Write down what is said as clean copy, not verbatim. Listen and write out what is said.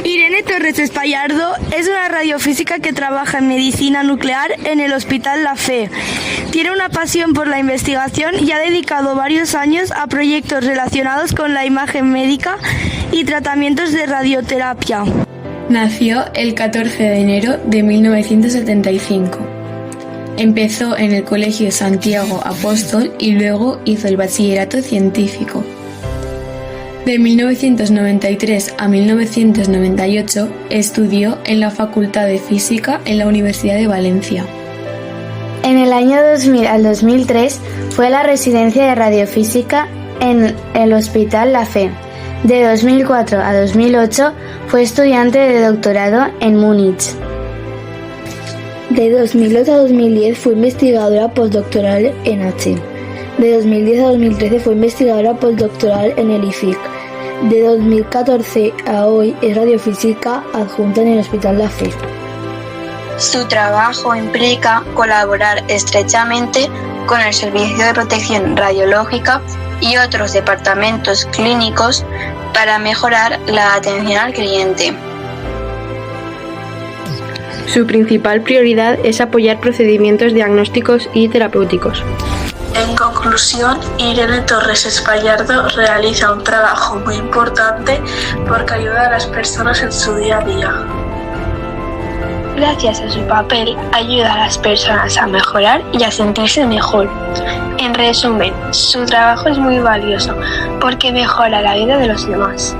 Irene Torres Espallardo es una radiofísica que trabaja en medicina nuclear en el Hospital La Fe. Tiene una pasión por la investigación y ha dedicado varios años a proyectos relacionados con la imagen médica y tratamientos de radioterapia. Nació el 14 de enero de 1975. Empezó en el Colegio Santiago Apóstol y luego hizo el bachillerato científico. De 1993 a 1998 estudió en la Facultad de Física en la Universidad de Valencia. En el año 2000 al 2003 fue a la residencia de radiofísica en el Hospital La Fe. De 2004 a 2008 fue estudiante de doctorado en Múnich. De 2008 a 2010 fue investigadora postdoctoral en H. De 2010 a 2013 fue investigadora postdoctoral en el IFIC. De 2014 a hoy es radiofísica adjunta en el Hospital La Fe. Su trabajo implica colaborar estrechamente con el Servicio de Protección Radiológica y otros departamentos clínicos para mejorar la atención al cliente. Su principal prioridad es apoyar procedimientos diagnósticos y terapéuticos. En conclusión, Irene Torres Espallardo realiza un trabajo muy importante porque ayuda a las personas en su día a día. Gracias a su papel, ayuda a las personas a mejorar y a sentirse mejor. En resumen, su trabajo es muy valioso porque mejora la vida de los demás.